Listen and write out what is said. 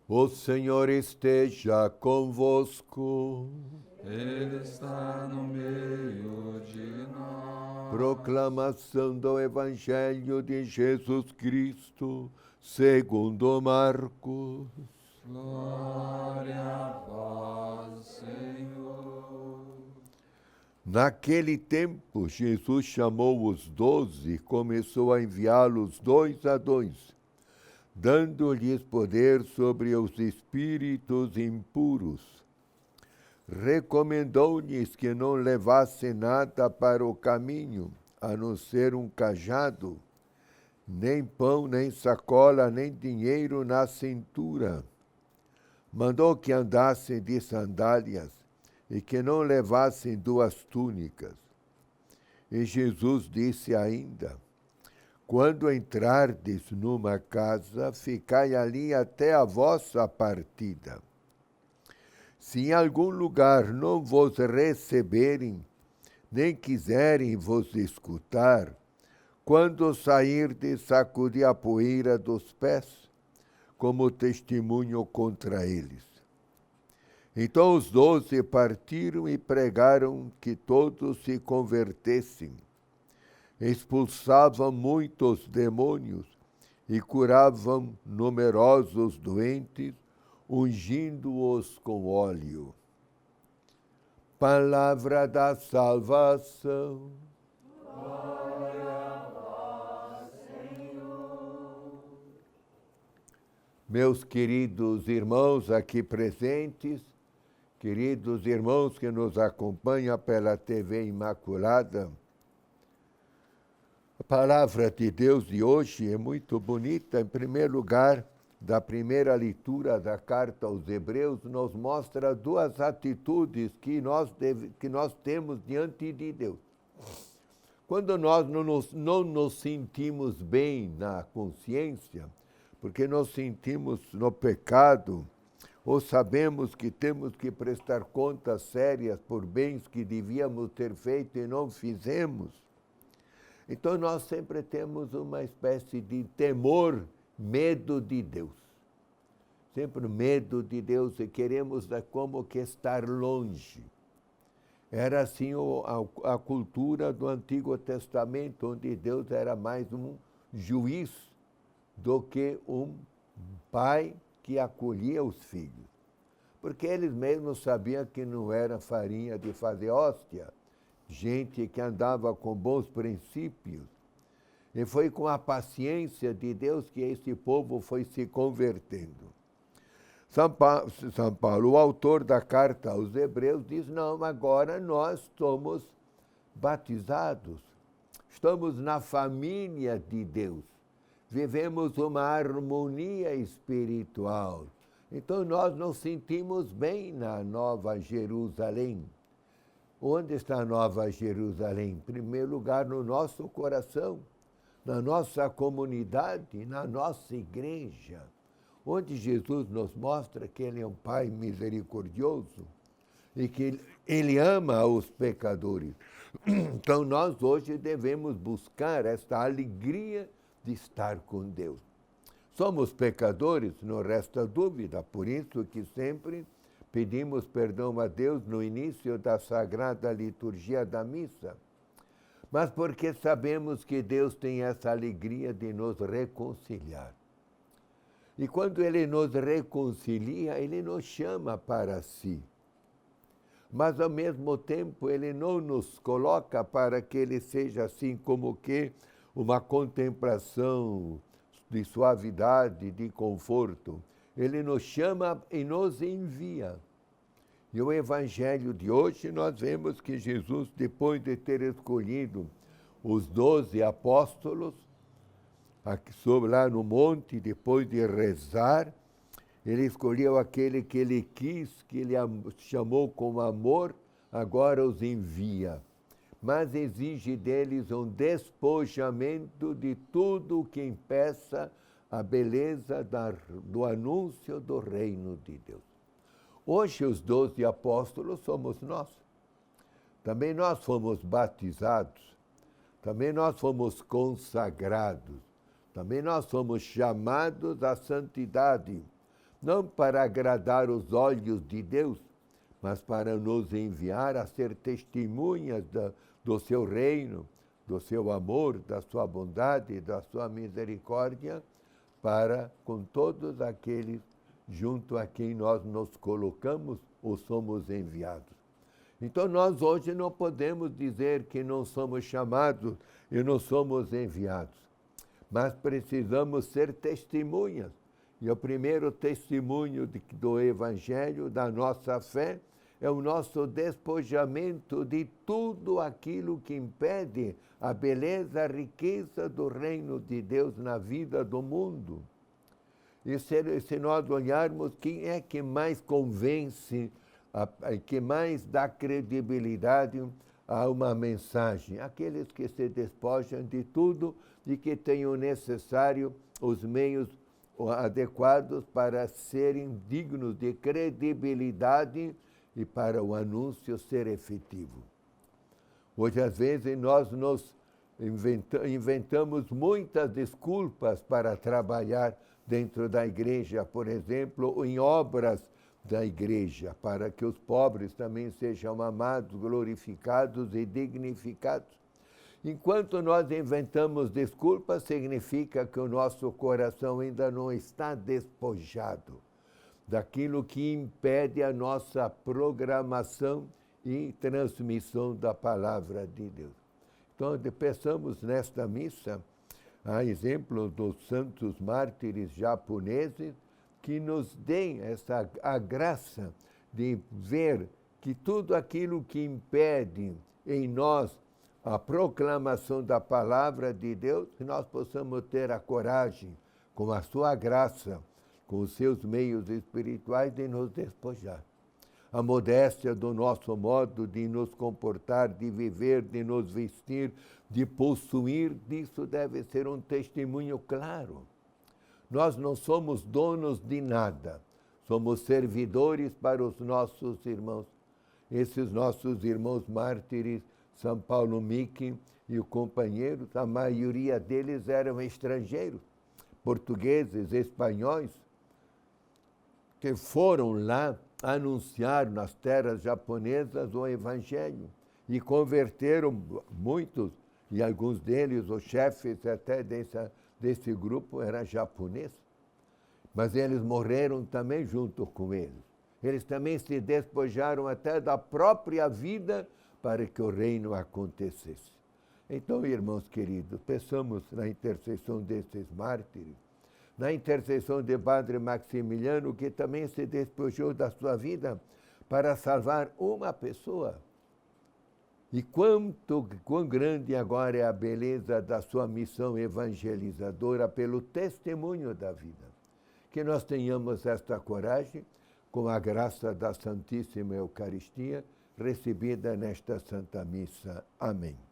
O Senhor esteja convosco. Ele está no meio de nós. Proclamação do Evangelho de Jesus Cristo, segundo Marcos. Glória a vós, Senhor. Naquele tempo, Jesus chamou os 12 e começou a enviá-los 2 a 2, dando-lhes poder sobre os espíritos impuros. Recomendou-lhes que não levassem nada para o caminho, a não ser um cajado, nem pão, nem sacola, nem dinheiro na cintura. Mandou que andassem de sandálias e que não levassem 2 túnicas. E Jesus disse ainda: quando entrardes numa casa, ficai ali até a vossa partida. Se em algum lugar não vos receberem, nem quiserem vos escutar, quando sairdes, sacudi a poeira dos pés, como testemunho contra eles. Então os 12 partiram e pregaram que todos se convertessem. Expulsavam muitos demônios e curavam numerosos doentes, ungindo-os com óleo. Palavra da salvação. Glória a vós, Senhor. Meus queridos irmãos aqui presentes, queridos irmãos que nos acompanham pela TV Imaculada, a palavra de Deus de hoje é muito bonita. Em primeiro lugar, da primeira leitura da carta aos Hebreus, nos mostra 2 atitudes que nós temos diante de Deus. Quando nós não nos sentimos bem na consciência, porque nos sentimos no pecado, ou sabemos que temos que prestar contas sérias por bens que devíamos ter feito e não fizemos, então nós sempre temos uma espécie de temor, medo de Deus. Sempre medo de Deus e queremos como que estar longe. Era assim a cultura do Antigo Testamento, onde Deus era mais um juiz do que um pai que acolhia os filhos. Porque eles mesmos sabiam que não era farinha de fazer hóstia, gente que andava com bons princípios. E foi com a paciência de Deus que esse povo foi se convertendo. São Paulo, o autor da carta aos Hebreus, diz: não, agora nós somos batizados, estamos na família de Deus, vivemos uma harmonia espiritual. Então nós nos sentimos bem na Nova Jerusalém. Onde está a Nova Jerusalém? Em primeiro lugar, no nosso coração, na nossa comunidade, na nossa igreja, onde Jesus nos mostra que Ele é um Pai misericordioso e que Ele ama os pecadores. Então nós hoje devemos buscar esta alegria de estar com Deus. Somos pecadores, não resta dúvida, por isso que sempre pedimos perdão a Deus no início da Sagrada Liturgia da Missa, mas porque sabemos que Deus tem essa alegria de nos reconciliar. E quando Ele nos reconcilia, Ele nos chama para si. Mas, ao mesmo tempo, Ele não nos coloca para que Ele seja assim como que uma contemplação de suavidade, de conforto. Ele nos chama e nos envia. E o Evangelho de hoje nós vemos que Jesus, depois de ter escolhido os 12 apóstolos, lá no monte, depois de rezar, ele escolheu aquele que ele quis, que ele chamou com amor, agora os envia. Mas exige deles um despojamento de tudo o que impeça a beleza do anúncio do reino de Deus. Hoje os 12 apóstolos somos nós. Também nós fomos batizados. Também nós fomos consagrados. Também nós fomos chamados à santidade. não para agradar os olhos de Deus, mas para nos enviar a ser testemunhas do seu reino, do seu amor, da sua bondade, da sua misericórdia, para com todos aqueles junto a quem nós nos colocamos ou somos enviados. Então nós hoje não podemos dizer que não somos chamados e não somos enviados, mas precisamos ser testemunhas. E o primeiro testemunho do Evangelho, da nossa fé, é o nosso despojamento de tudo aquilo que impede a beleza, a riqueza do reino de Deus na vida do mundo. E se nós olharmos, quem é que mais convence, que mais dá credibilidade a uma mensagem? Aqueles que se despojam de tudo e que têm o necessário, os meios adequados para serem dignos de credibilidade e para o anúncio ser efetivo. Hoje, às vezes, nós nos inventamos muitas desculpas para trabalhar dentro da igreja, por exemplo, em obras da igreja, para que os pobres também sejam amados, glorificados e dignificados. Enquanto nós inventamos desculpas, significa que o nosso coração ainda não está despojado daquilo que impede a nossa programação e transmissão da palavra de Deus. Então, peçamos nesta missa, a exemplo dos santos mártires japoneses, que nos deem a graça de ver que tudo aquilo que impede em nós a proclamação da palavra de Deus, que nós possamos ter a coragem, com a sua graça, com os seus meios espirituais, de nos despojar. A modéstia do nosso modo de nos comportar, de viver, de nos vestir, de possuir, disso deve ser um testemunho claro. Nós não somos donos de nada, somos servidores para os nossos irmãos. Esses nossos irmãos mártires, São Paulo Miki e os companheiros, a maioria deles eram estrangeiros, portugueses, espanhóis, que foram lá anunciar nas terras japonesas o Evangelho e converteram muitos, e alguns deles, os chefes até desse grupo, era japonês. Mas eles morreram também junto com eles. Eles também se despojaram até da própria vida para que o reino acontecesse. Então, irmãos queridos, peçamos na intercessão desses mártires, na intercessão de Padre Maximiliano, que também se despojou da sua vida para salvar uma pessoa. E quão grande agora é a beleza da sua missão evangelizadora pelo testemunho da vida. Que nós tenhamos esta coragem, com a graça da Santíssima Eucaristia, recebida nesta Santa Missa. Amém.